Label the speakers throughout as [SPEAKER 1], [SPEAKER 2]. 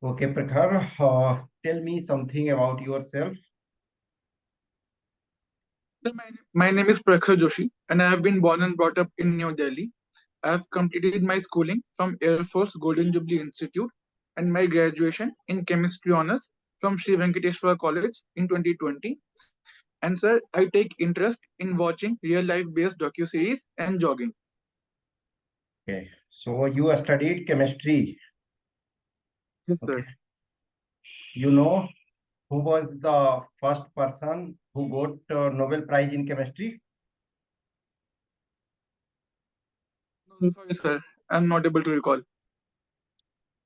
[SPEAKER 1] Okay, Prakhar, tell me something about yourself.
[SPEAKER 2] My name is Prakhar Joshi, and I have been born and brought up in New Delhi. I have completed my schooling from Air Force Golden Jubilee Institute and my graduation in Chemistry Honours from Sri Venkateswara College in 2020. And sir, I take interest in watching real life based docu-series and jogging.
[SPEAKER 1] Okay, so you studied chemistry.
[SPEAKER 2] Yes,
[SPEAKER 1] Okay,
[SPEAKER 2] sir.
[SPEAKER 1] you know who was the first person who got Nobel Prize in chemistry?
[SPEAKER 2] No, sorry, sir. I'm not able to recall.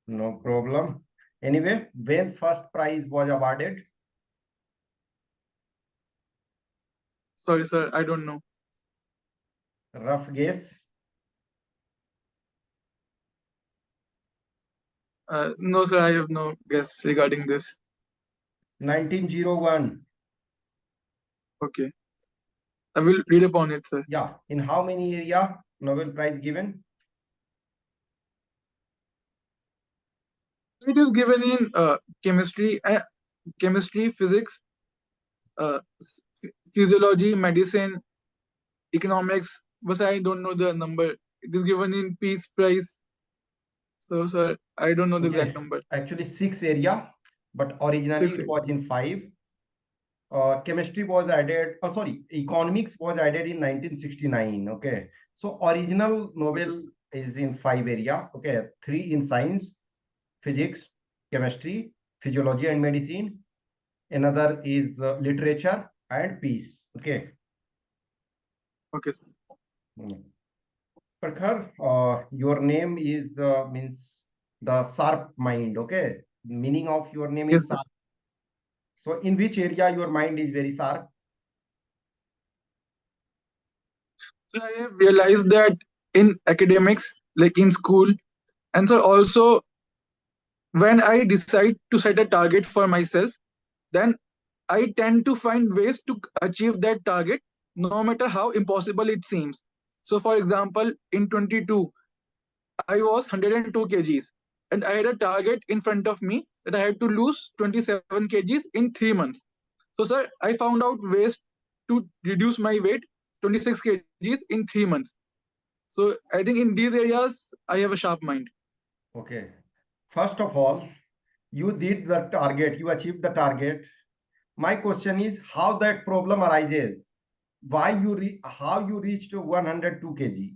[SPEAKER 1] No problem. Anyway, when first prize was awarded?
[SPEAKER 2] Sorry, sir. I don't know.
[SPEAKER 1] Rough guess.
[SPEAKER 2] No, sir. I have no guess regarding this.
[SPEAKER 1] 1901.
[SPEAKER 2] Okay. I will read upon it, sir.
[SPEAKER 1] Yeah. In how many area Nobel Prize given?
[SPEAKER 2] It is given in chemistry, physics, physiology, medicine, economics, but I don't know the number. It is given in Peace Prize. So, sir, I don't know the exact
[SPEAKER 1] Okay,
[SPEAKER 2] number.
[SPEAKER 1] actually six area, but originally
[SPEAKER 2] Six.
[SPEAKER 1] it was in five. Chemistry was added, sorry, economics was added in 1969. Okay, so original
[SPEAKER 2] Okay.
[SPEAKER 1] Nobel is in five area. Okay, three in science, physics, chemistry, physiology and medicine. Another is literature and peace. Okay.
[SPEAKER 2] Okay, sir.
[SPEAKER 1] Hmm. Prakhar, your name is means the sharp mind. Okay, meaning of your name
[SPEAKER 2] Yes,
[SPEAKER 1] is
[SPEAKER 2] sir.
[SPEAKER 1] sharp. So in which area your mind is very sharp?
[SPEAKER 2] So I have realized that in academics, like in school, and so also when I decide to set a target for myself, then I tend to find ways to achieve that target, no matter how impossible it seems. So, for example, in 22, I was 102 kgs, and I had a target in front of me that I had to lose 27 kgs in 3 months. So, sir, I found out ways to reduce my weight 26 kgs in 3 months. So, I think in these areas, I have a sharp mind.
[SPEAKER 1] Okay. First of all, you did the target, you achieved the target. My question is how that problem arises. Why how you reached 102 kg?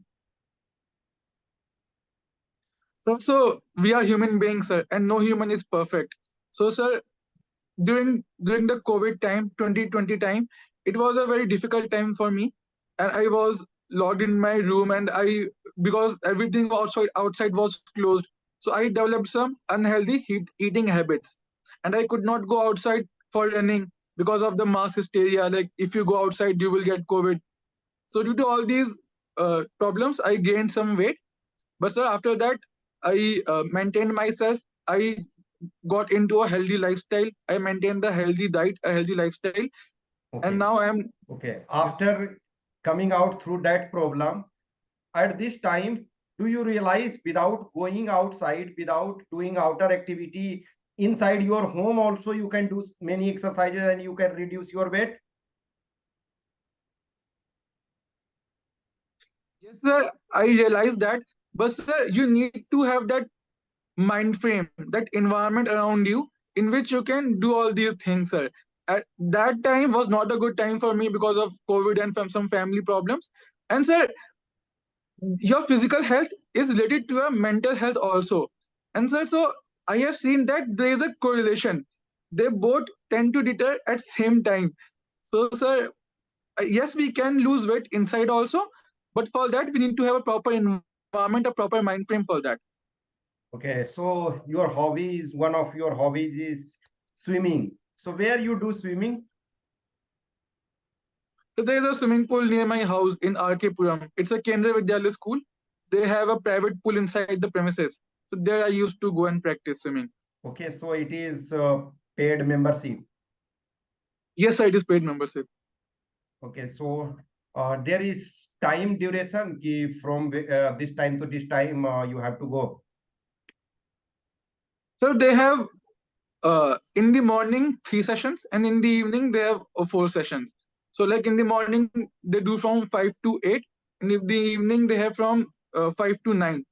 [SPEAKER 2] So we are human beings, sir, and no human is perfect. So, sir, during the COVID time, 2020 time, it was a very difficult time for me, and I was locked in my room, and I because everything outside was closed, so I developed some unhealthy eating habits, and I could not go outside for running because of the mass hysteria. Like if you go outside, you will get COVID. So due to all these problems, I gained some weight, but sir, after that, I maintained myself. I got into a healthy lifestyle. I maintained the healthy diet, a healthy lifestyle, and
[SPEAKER 1] Okay.
[SPEAKER 2] now I'm.
[SPEAKER 1] Okay.
[SPEAKER 2] Yes, sir.
[SPEAKER 1] After coming out through that problem, at this time, do you realize without going outside, without doing outer activity, inside your home also you can do many exercises and you can reduce your weight?
[SPEAKER 2] Yes, sir. I realize that, but sir, you need to have that mind frame, that environment around you in which you can do all these things, sir. At that time was not a good time for me because of COVID and some family problems. And sir, your physical health is related to your mental health also. And so I have seen that there is a correlation. They both tend to deter at same time. So sir, yes, we can lose weight inside also, but for that we need to have a proper environment, a proper mind frame for that.
[SPEAKER 1] Okay, so your hobby is one of your hobbies is swimming. So where you do swimming?
[SPEAKER 2] So there is a swimming pool near my house in RK Puram. It's a Kendra Vidyalaya school. They have a private pool inside the premises, so there I used to go and practice swimming.
[SPEAKER 1] Okay, so it is paid membership.
[SPEAKER 2] Yes sir, it is paid membership.
[SPEAKER 1] Okay, so there is time duration ki from this time to this time you have to go.
[SPEAKER 2] So they have in the morning 3 sessions, and in the evening they have 4 sessions. So like in the morning they do from 5 to 8, and in the evening they have from 5 to 9.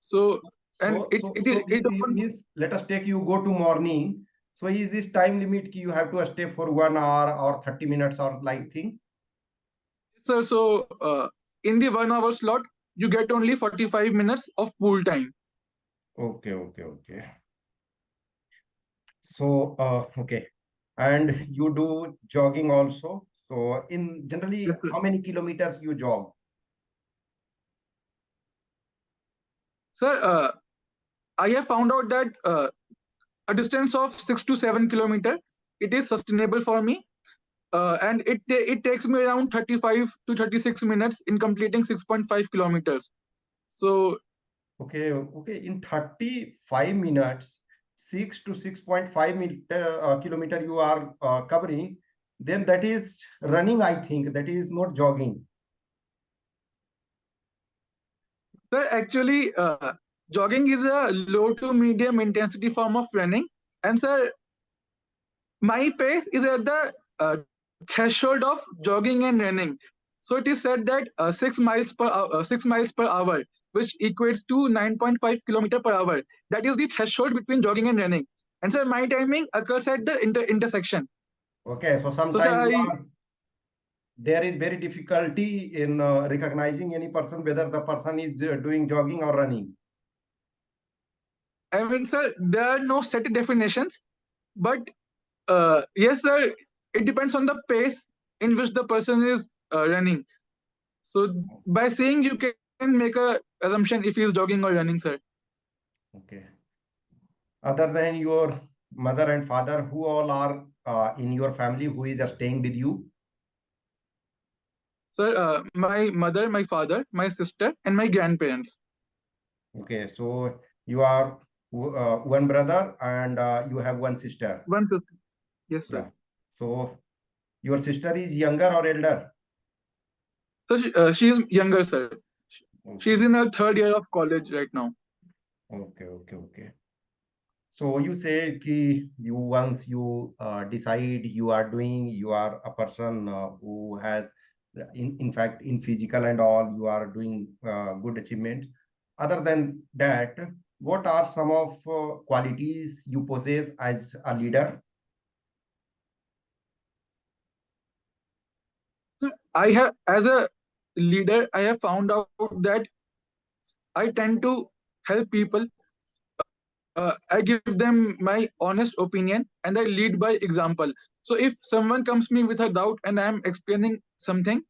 [SPEAKER 2] So and
[SPEAKER 1] So, so,
[SPEAKER 2] it
[SPEAKER 1] so
[SPEAKER 2] it often.
[SPEAKER 1] means let us take you go to morning. So is this time limit ki you have to stay for 1 hour or 30 minutes or like thing?
[SPEAKER 2] So in the 1 hour slot you get only 45 minutes of pool time.
[SPEAKER 1] Okay, okay, okay. So, okay. And you do jogging also. So in generally,
[SPEAKER 2] Yes, sir.
[SPEAKER 1] how many kilometers you jog?
[SPEAKER 2] Sir, I have found out that a distance of 6 to 7 kilometer, it is sustainable for me, and it takes me around 35 to 36 minutes in completing 6.5 kilometers. So
[SPEAKER 1] Okay, okay. In 35 minutes, 6 to 6.5 meter, kilometer you are covering, then that is running, I think. That is not jogging.
[SPEAKER 2] sir, actually, jogging is a low to medium intensity form of running, and sir, my pace is at the threshold of jogging and running. So it is said that 6 miles per hour, which equates to 9.5 kilometer per hour. That is the threshold between jogging and running. And sir, my timing occurs at the intersection.
[SPEAKER 1] Okay, so
[SPEAKER 2] So sir,
[SPEAKER 1] sometimes you
[SPEAKER 2] I
[SPEAKER 1] are there is very difficulty in recognizing any person whether the person is doing jogging or running.
[SPEAKER 2] I mean, sir, there are no set definitions, but yes, sir, it depends on the pace in which the person is running. So by seeing, you can make a assumption if he is jogging or running, sir.
[SPEAKER 1] Okay. Other than your mother and father, who all are in your family who is staying with you?
[SPEAKER 2] Sir, my mother, my father, my sister, and my grandparents.
[SPEAKER 1] Okay, so you are one brother and you have one sister.
[SPEAKER 2] One sister. Yes, sir.
[SPEAKER 1] Yeah. So your sister is younger or elder?
[SPEAKER 2] So she is younger, sir. She is
[SPEAKER 1] Okay,
[SPEAKER 2] in her third year of college right now.
[SPEAKER 1] okay, okay, okay. So you say ki you once you decide you are doing, you are a person who has, in fact, in physical and all, you are doing good achievements. Other than that, what are some of qualities you possess as a leader?
[SPEAKER 2] I have, as a leader, I have found out that I tend to help people. I give them my honest opinion and I lead by example. So if someone comes to me with a doubt and I am explaining something,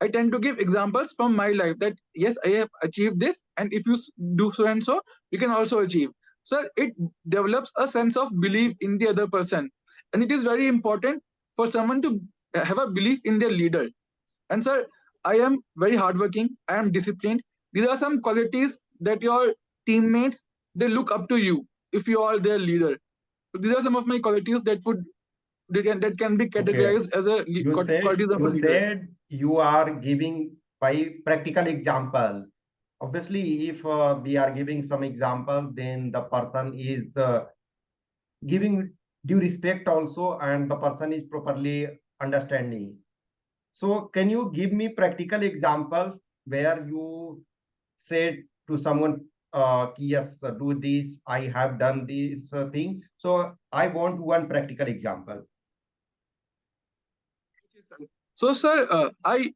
[SPEAKER 2] I tend to give examples from my life that yes, I have achieved this, and if you do so and so, you can also achieve. So it develops a sense of belief in the other person, and it is very important for someone to have a belief in their leader. And sir, I am very hardworking. I am disciplined. These are some qualities that your teammates they look up to you if you are their leader. So these are some of my qualities that can be
[SPEAKER 1] Okay,
[SPEAKER 2] categorized as a qualities of a
[SPEAKER 1] you
[SPEAKER 2] leader.
[SPEAKER 1] said you are giving by practical example. Obviously, if we are giving some example, then the person is giving due respect also, and the person is properly understanding. So, can you give me practical example where you said to someone, yes, do this, I have done this thing. So, I want one practical example.
[SPEAKER 2] So, sir, I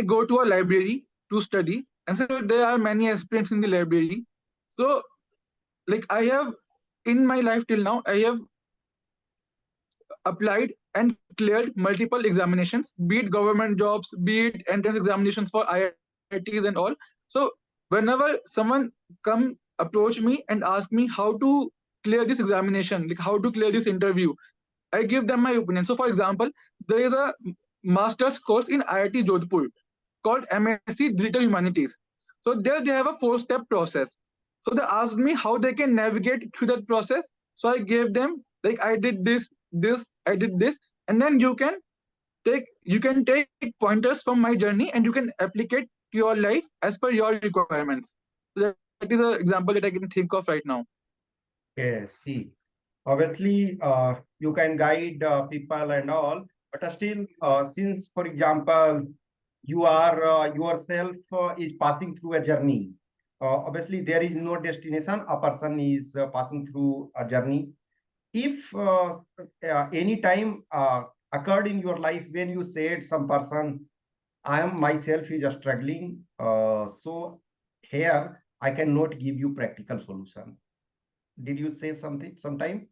[SPEAKER 2] go to a library to study, and so there are many aspirants in the library. So, like I have in my life till now, I have applied and cleared multiple examinations, be it government jobs, be it entrance examinations for IITs and all. So, whenever someone come approach me and ask me how to clear this examination, like how to clear this interview, I give them my opinion. So, for example, there is a master's course in IIT Jodhpur called MSc Digital Humanities. So there they have a 4-step process. So they asked me how they can navigate through that process. So I gave them like I did I did this, and then you can take pointers from my journey and you can applicate to your life as per your requirements. So that is an example that I can think of right now.
[SPEAKER 1] Okay, see, obviously, you can guide people and all, but still, since, for example, you are yourself is passing through a journey. Obviously, there is no destination. A person is passing through a journey. If any time occurred in your life when you said some person, I am myself is struggling, so here I cannot give you practical solution. Did you say something sometime?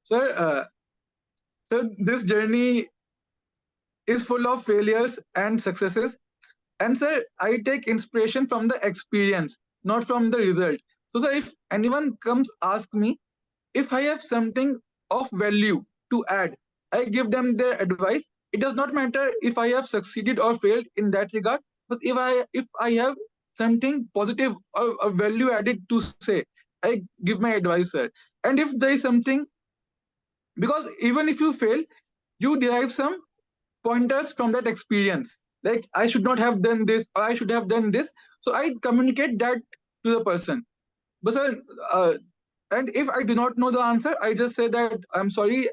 [SPEAKER 2] Sir, sir, this journey is full of failures and successes. And sir, I take inspiration from the experience, not from the result. So, sir, if anyone comes ask me if I have something of value to add, I give them their advice. It does not matter if I have succeeded or failed in that regard, but if I have something positive or a value added to say, I give my advice, sir. And if there is something, because even if you fail, you derive some pointers from that experience. Like I should not have done this, or I should have done this. So I communicate that to the person. But sir, and if I do not know the answer, I just say that I'm sorry.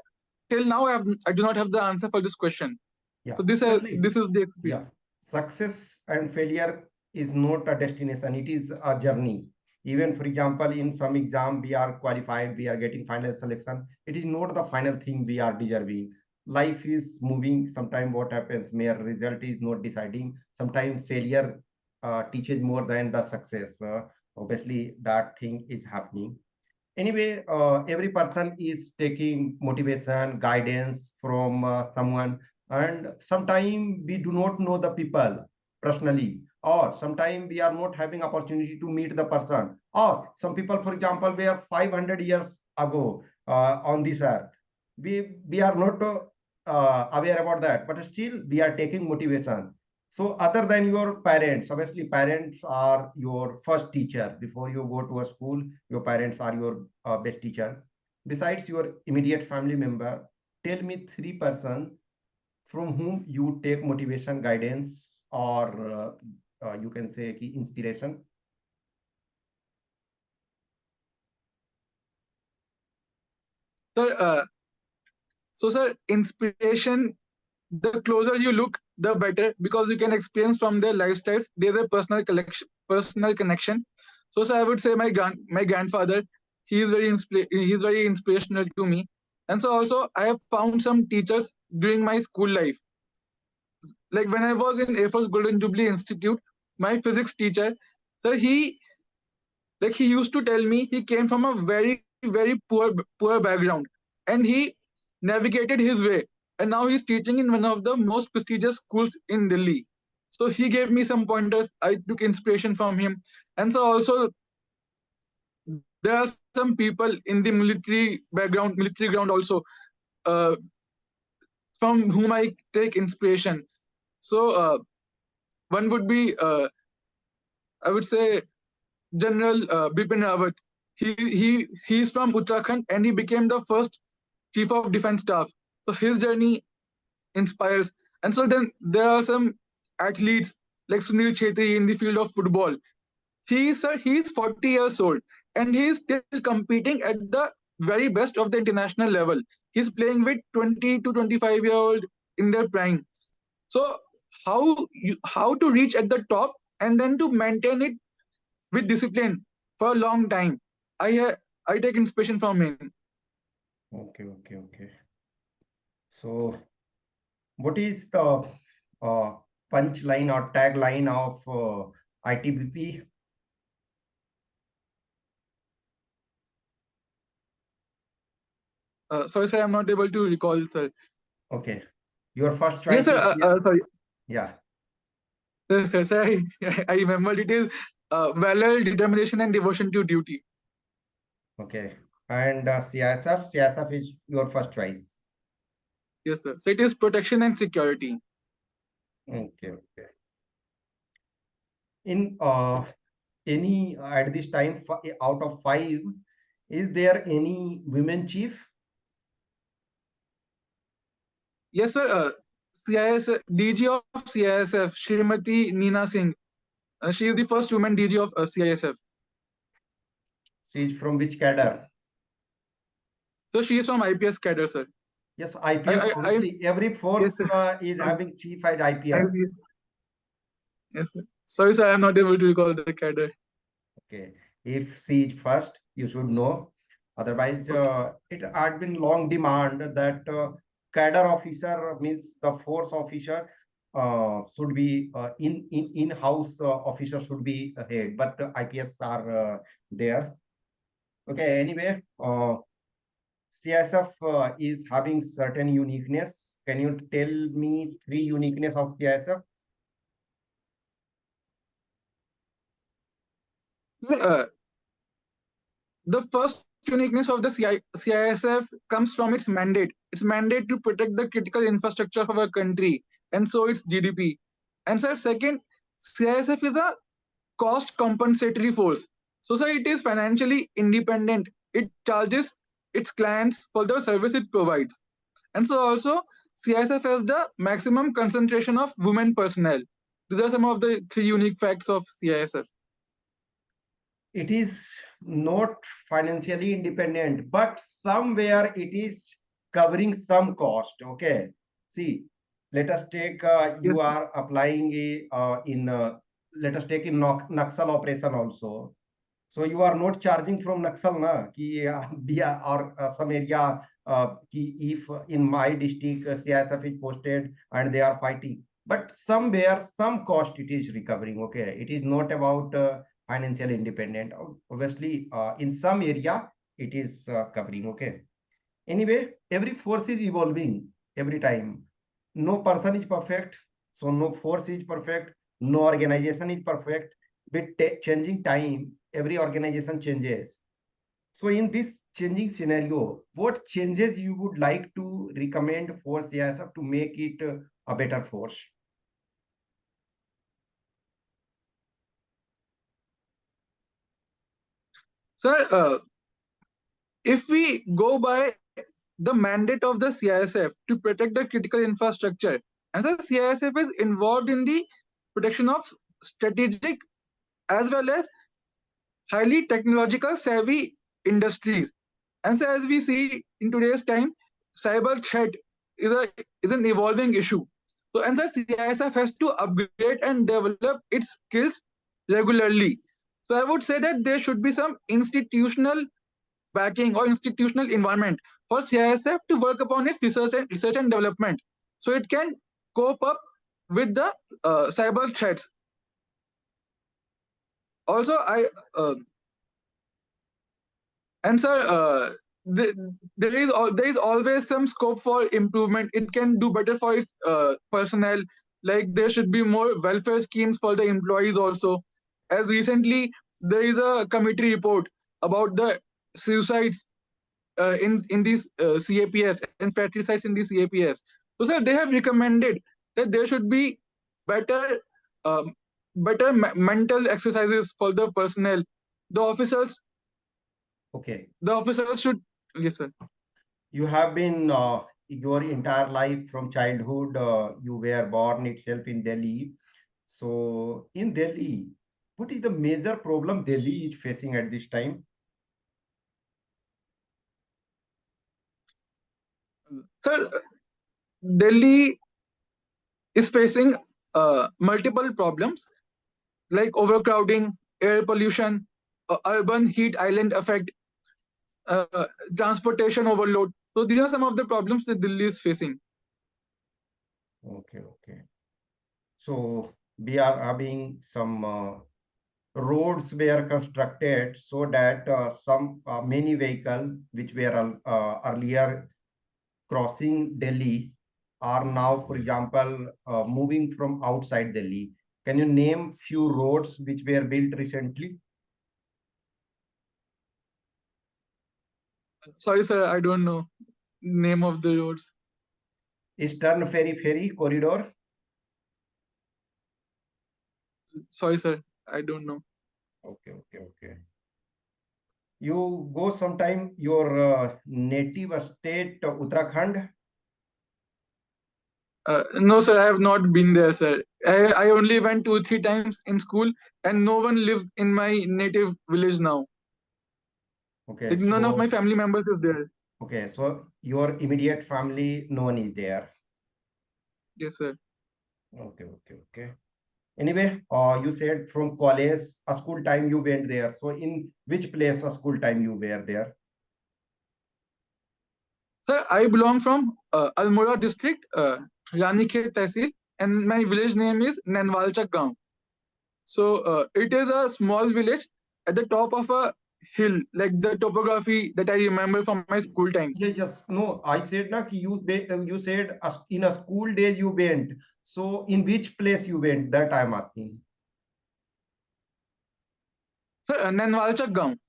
[SPEAKER 2] Till now, I do not have the answer for this question.
[SPEAKER 1] Yeah,
[SPEAKER 2] So
[SPEAKER 1] obviously.
[SPEAKER 2] this is the
[SPEAKER 1] Yeah,
[SPEAKER 2] experience.
[SPEAKER 1] success and failure is not a destination, it is a journey. Even for example, in some exam we are qualified, we are getting final selection, it is not the final thing we are deserving. Life is moving. Sometimes what happens, mere result is not deciding. Sometimes failure teaches more than the success. Obviously that thing is happening. Anyway, every person is taking motivation guidance from someone, and sometimes we do not know the people personally, or sometimes we are not having opportunity to meet the person, or some people, for example, were 500 years ago on this earth. We are not aware about that, but still we are taking motivation. So other than your parents, obviously parents are your first teacher. Before you go to a school, your parents are your best teacher. Besides your immediate family member, tell me three person from whom you take motivation, guidance, or you can say ki inspiration.
[SPEAKER 2] Sir, sir, inspiration. The closer you look, the better, because you can experience from their lifestyles. There's a personal connection. So, sir, I would say my grandfather. He is very inspirational to me. And so also I have found some teachers during my school life. Like when I was in Air Force Golden Jubilee Institute, my physics teacher, sir, he used to tell me he came from a very poor background, and he navigated his way, and now he's teaching in one of the most prestigious schools in Delhi. So he gave me some pointers. I took inspiration from him, and so also there are some people in the military ground also, uh, from whom I take inspiration. So one would be, I would say, General Bipin Rawat. He's from Uttarakhand, and he became the first chief of defense staff. So his journey inspires. And so then there are some athletes like Sunil Chetri in the field of football. He's 40 years old, and he's still competing at the very best of the international level. He's playing with 20 to 25-year-old in their prime. So how to reach at the top and then to maintain it with discipline for a long time. I take inspiration from him.
[SPEAKER 1] Okay, okay, okay. So what is the uh, punchline or tagline of ITBP?
[SPEAKER 2] Sorry, sir, I'm not able to recall, sir.
[SPEAKER 1] Okay, your first
[SPEAKER 2] Yes,
[SPEAKER 1] choice
[SPEAKER 2] sir.
[SPEAKER 1] is here.
[SPEAKER 2] Sorry,
[SPEAKER 1] Yeah.
[SPEAKER 2] yes, sir. I remembered it is valor, determination, and devotion to duty.
[SPEAKER 1] Okay. And CSF is your first choice.
[SPEAKER 2] Yes, sir. So it is protection and security.
[SPEAKER 1] Okay, okay. In any at this time, out of five, is there any women chief?
[SPEAKER 2] Yes, sir. CIS DG of CISF, Srimati Neena Singh. She is the first woman DG of CISF.
[SPEAKER 1] She is from which cadre?
[SPEAKER 2] So she is from IPS cadre, sir.
[SPEAKER 1] Yes, IPS.
[SPEAKER 2] I
[SPEAKER 1] Obviously, every
[SPEAKER 2] yes,
[SPEAKER 1] force
[SPEAKER 2] sir.
[SPEAKER 1] is having chief as IPS.
[SPEAKER 2] Yes, sir. Sorry, sir, I am not able to recall the cadre.
[SPEAKER 1] Okay, if she is first, you should know. Otherwise,
[SPEAKER 2] Okay.
[SPEAKER 1] it had been long demand that cadre officer means the force officer should be in-house officer should be head, but IPS are there. Okay, anyway, CISF is having certain uniqueness. Can you tell me three uniqueness of CISF?
[SPEAKER 2] Uh, the first uniqueness of the CISF comes from its mandate. Its mandate to protect the critical infrastructure of our country, and so its GDP. And sir, second, CISF is a cost compensatory force. So, sir, it is financially independent. It charges its clients for the service it provides. And so also CISF has the maximum concentration of women personnel. These are some of the three unique facts of CISF.
[SPEAKER 1] It is not financially independent, but somewhere it is covering some cost. Okay. See, let us take
[SPEAKER 2] Yes,
[SPEAKER 1] you are applying a in let us take in Naxal operation also. So you are not charging from Naxal, na? Ki, or some area ki if in my district CISF is posted and they are fighting. But somewhere, some cost it is recovering. Okay. It is not about financially independent. Obviously, in some area, it is covering. Okay. Anyway, every force is evolving every time. No person is perfect. So no force is perfect. No organization is perfect. With changing time, every organization changes. So in this changing scenario, what changes you would like to recommend for CISF to make it a better force?
[SPEAKER 2] sir. If we go by the mandate of the CISF to protect the critical infrastructure, and the CISF is involved in the protection of strategic as well as highly technological savvy industries. And so as we see in today's time, cyber threat is a is an evolving issue. So and the CISF has to upgrade and develop its skills regularly. So I would say that there should be some institutional backing or institutional environment for CISF to work upon its research and development, so it can cope up with the cyber threats. Also, uh, and sir, there is always some scope for improvement. It can do better for its personnel. Like there should be more welfare schemes for the employees also. As recently, there is a committee report about the suicides in these CAPFs and fratricides in these CAPFs. So, sir, they have recommended that there should be better, um, mental exercises for the personnel. The officers,
[SPEAKER 1] Okay.
[SPEAKER 2] the officers should. Yes, sir.
[SPEAKER 1] You have been your entire life from childhood, you were born itself in Delhi. So in Delhi, what is the major problem Delhi is facing at this time?
[SPEAKER 2] Sir, Delhi is facing multiple problems like overcrowding, air pollution, urban heat island effect, transportation overload. So these are some of the problems that Delhi is facing.
[SPEAKER 1] Okay, okay. So we are having some roads were constructed so that some many vehicle which were earlier crossing Delhi are now, for example, moving from outside Delhi. Can you name few roads which were built recently?
[SPEAKER 2] Sorry, sir, I don't know name of the roads.
[SPEAKER 1] Eastern Ferry Corridor.
[SPEAKER 2] Sorry, sir, I don't know.
[SPEAKER 1] Okay, okay, okay. You go sometime your native state Uttarakhand.
[SPEAKER 2] No, sir, I have not been there, sir. I only went 2-3 times in school, and no one lives in my native village now.
[SPEAKER 1] Okay,
[SPEAKER 2] Like, none of my
[SPEAKER 1] so
[SPEAKER 2] family members is there.
[SPEAKER 1] okay, so your immediate family, no one is there.
[SPEAKER 2] Yes, sir.
[SPEAKER 1] Okay, okay, okay. Anyway, you said from college, a school time you went there. So in which place a school time you were there?
[SPEAKER 2] Sir, I belong from Almora district, Ranikhet Tehsil, and my village name is Nanwalchak Gaon. So it is a small village at the top of a hill, like the topography that I remember from my school time.
[SPEAKER 1] Yeah, yes. No, I said na ki you said in a school days you went. So in which place you went? That I'm asking.
[SPEAKER 2] Sir, Nanwalchak Gaon.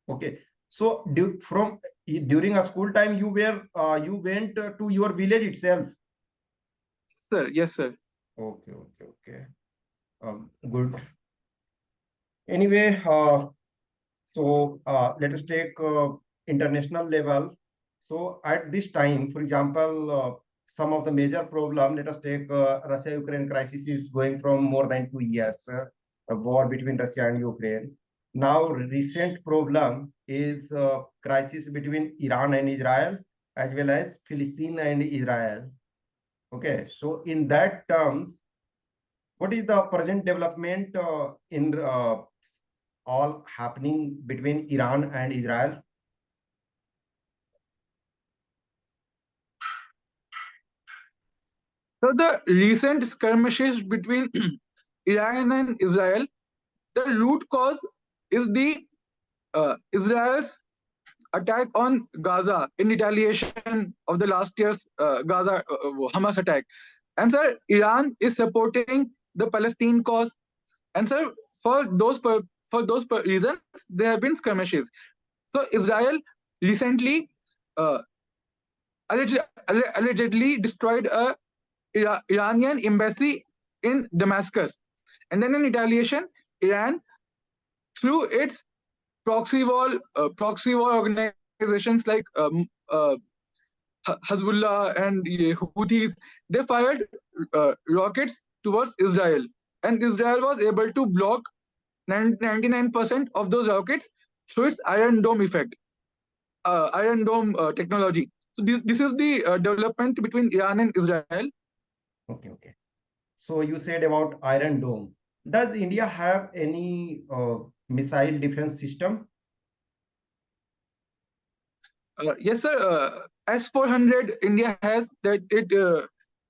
[SPEAKER 1] Okay. So during a school time you went to your village itself.
[SPEAKER 2] Sir, yes, sir.
[SPEAKER 1] Okay, okay, okay. Good. Anyway, so let us take international level. So at this time, for example, some of the major problem, let us take Russia-Ukraine crisis is going from more than 2 years, a war between Russia and Ukraine. Now, recent problem is crisis between Iran and Israel, as well as Palestine and Israel. Okay, so in that terms, what is the present development in all happening between Iran and Israel?
[SPEAKER 2] So the recent skirmishes between Iran and Israel, the root cause is the Israel's attack on Gaza in retaliation of the last year's Gaza Hamas attack. And sir, Iran is supporting the Palestine cause. And sir, for those reasons, there have been skirmishes. So Israel recently uh, allegedly destroyed a Iranian embassy in Damascus, and then in retaliation, Iran through its proxy war organizations like Hezbollah and Houthis, they fired rockets towards Israel, and Israel was able to block 99% of those rockets through its Iron Dome effect, Iron Dome technology. So this is the development between Iran and Israel.
[SPEAKER 1] Okay, okay. So you said about Iron Dome. Does India have any missile defense system?
[SPEAKER 2] Yes, sir. S-400 India has that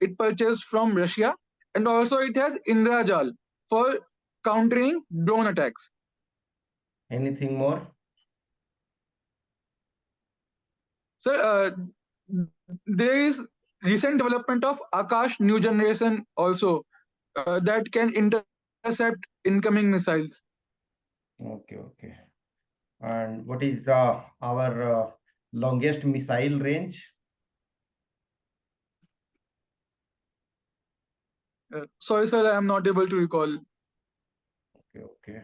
[SPEAKER 2] it purchased from Russia, and also it has Indrajal for countering drone attacks.
[SPEAKER 1] Anything more?
[SPEAKER 2] Sir, there is recent development of Akash new generation also that can intercept incoming missiles.
[SPEAKER 1] Okay, okay. And what is the our longest missile range?
[SPEAKER 2] Sorry, sir, I am not able to recall.
[SPEAKER 1] Okay, okay.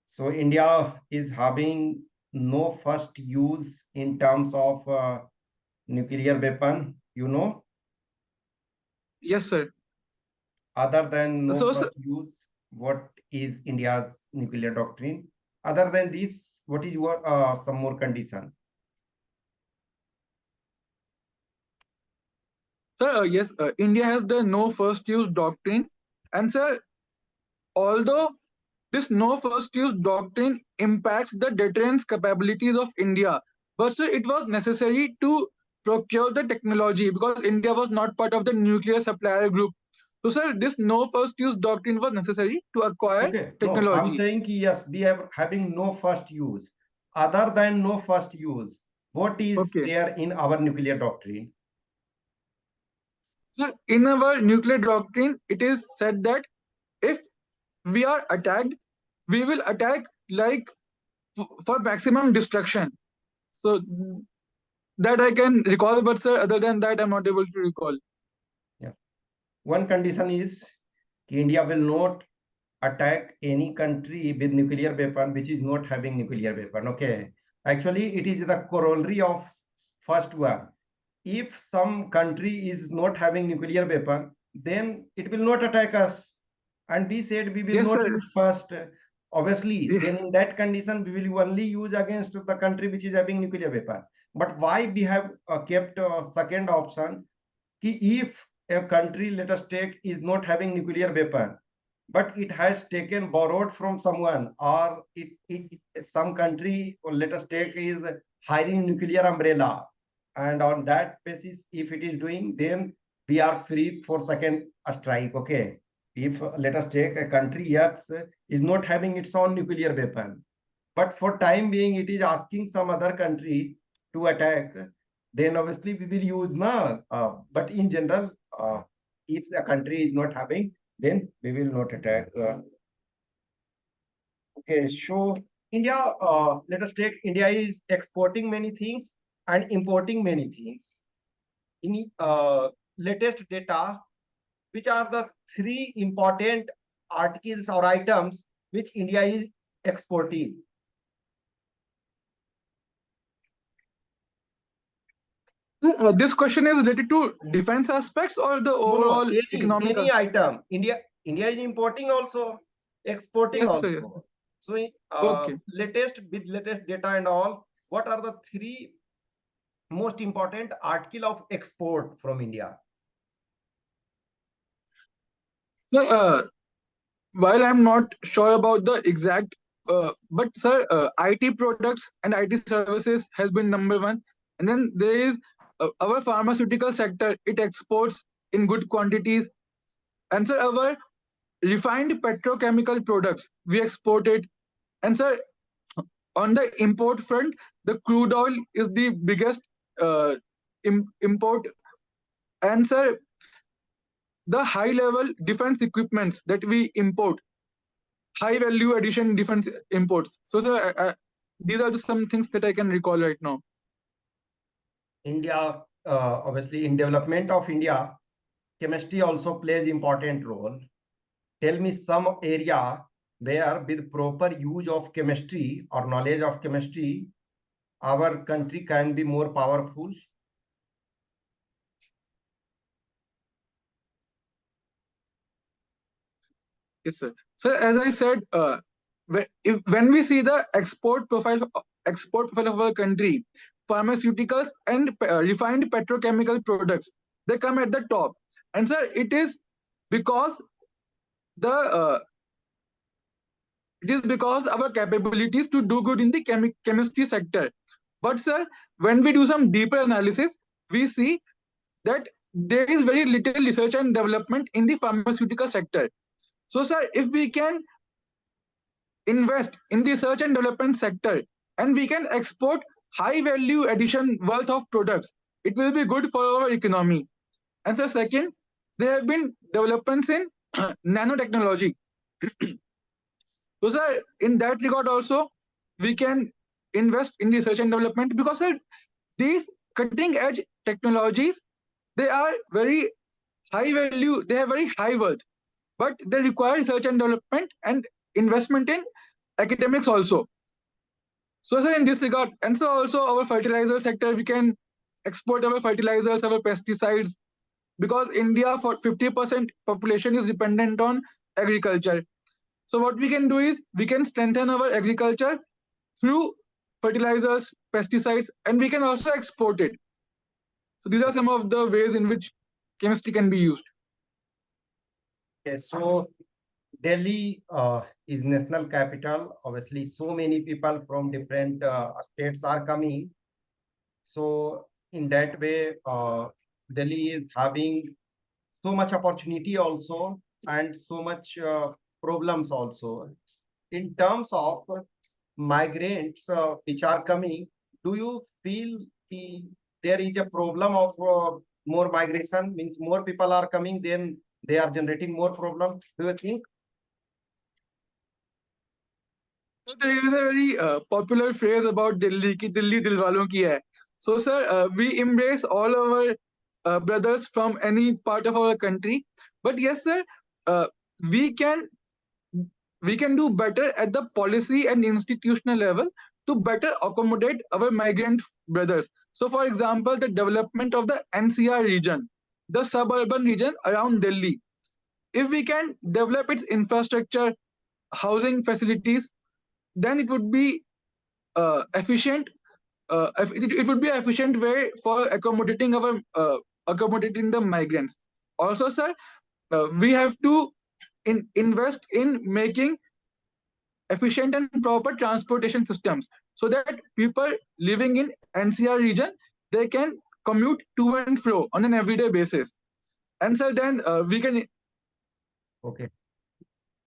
[SPEAKER 1] So India is having no first use in terms of nuclear weapon, you know,
[SPEAKER 2] Yes, sir.
[SPEAKER 1] other than no
[SPEAKER 2] So, sir,
[SPEAKER 1] first use, what is India's nuclear doctrine? Other than this, what is your some more condition?
[SPEAKER 2] sir, yes, India has the no first use doctrine, and sir, although this no first use doctrine impacts the deterrence capabilities of India, but sir, it was necessary to procure the technology because India was not part of the nuclear supplier group. So, sir, this no first use doctrine was necessary to acquire
[SPEAKER 1] Okay, no, I'm
[SPEAKER 2] technology.
[SPEAKER 1] saying ki yes, we are having no first use. Other than no first use, what is
[SPEAKER 2] Okay.
[SPEAKER 1] there in our nuclear doctrine?
[SPEAKER 2] So, in our nuclear doctrine, it is said that if we are attacked, we will attack like for maximum destruction. So that I can recall, but sir, other than that, I'm not able to recall.
[SPEAKER 1] Yeah. One condition is India will not attack any country with nuclear weapon which is not having nuclear weapon. Okay. Actually, it is the corollary of first one. if some country is not having nuclear weapon, then it will not attack us. And we said we will
[SPEAKER 2] Yes,
[SPEAKER 1] not
[SPEAKER 2] sir.
[SPEAKER 1] use first. Obviously,
[SPEAKER 2] Yeah.
[SPEAKER 1] then in that condition, we will only use against the country which is having nuclear weapon. But why we have kept a second option? If a country, let us take, is not having nuclear weapon, but it has taken borrowed from someone, or some country, or let us take, is hiring nuclear umbrella, and on that basis if it is doing, then we are free for second strike. Okay, if let us take a country, yes, is not having its own nuclear weapon, but for time being it is asking some other country to attack, then obviously we will use na. But in general, if the country is not having, then we will not attack. Okay, so India, let us take India is exporting many things and importing many things. In latest data, which are the three important articles or items which India is exporting?
[SPEAKER 2] This question is related to defense aspects or the
[SPEAKER 1] No, no,
[SPEAKER 2] overall economic.
[SPEAKER 1] any item. India is importing also, exporting
[SPEAKER 2] Yes, sir. Yes, sir.
[SPEAKER 1] also. So,
[SPEAKER 2] Okay.
[SPEAKER 1] latest with latest data and all, what are the three most important article of export from India?
[SPEAKER 2] So, while I'm not sure about the exact, but sir, IT products and IT services has been number one, and then there is our pharmaceutical sector. It exports in good quantities, and sir, our refined petrochemical products we export it, and sir, on the import front, the crude oil is the biggest uh, import, and sir, the high level defense equipments that we import, high value addition defense imports. So, sir, these are some things that I can recall right now.
[SPEAKER 1] India, obviously, in development of India, chemistry also plays important role. Tell me some area where with proper use of chemistry or knowledge of chemistry, our country can be more powerful.
[SPEAKER 2] Yes, sir. So, as I said, when we see the export profile of our country, pharmaceuticals and refined petrochemical products, they come at the top. And sir, because the it is because our capabilities to do good in the chemistry sector. But sir, when we do some deeper analysis, we see that there is very little research and development in the pharmaceutical sector. So, sir, if we can invest in the research and development sector and we can export high value addition worth of products, it will be good for our economy. And so, second, there have been developments in nanotechnology. So, sir, in that regard also, we can invest in research and development because sir, these cutting edge technologies, they are very high value, they have very high worth, but they require research and development and investment in academics also. So, sir, in this regard, and so also our fertilizer sector, we can export our fertilizers, our pesticides, because India for 50% population is dependent on agriculture. So what we can do is we can strengthen our agriculture through fertilizers, pesticides, and we can also export it. So these are some of the ways in which chemistry can be used.
[SPEAKER 1] Okay, so Delhi is national capital. Obviously, so many people from different states are coming. So in that way, Delhi is having so much opportunity also, and so much problems also. In terms of migrants which are coming, do you feel there is a problem of more migration? Means more people are coming, then they are generating more problem. Do you think?
[SPEAKER 2] So there is a very popular phrase about Delhi ki Delhi dilwalon ki hai. So sir, we embrace all our brothers from any part of our country. But yes sir, uh, we can we can do better at the policy and institutional level to better accommodate our migrant brothers. So, for example, the development of the NCR region, the suburban region around Delhi. If we can develop its infrastructure, housing facilities, then it would be efficient. It would be an efficient way for accommodating the migrants. Also, sir, we have to invest in making efficient and proper transportation systems so that people living in NCR region, they can commute to and fro on an everyday basis. And so then we can.
[SPEAKER 1] Okay.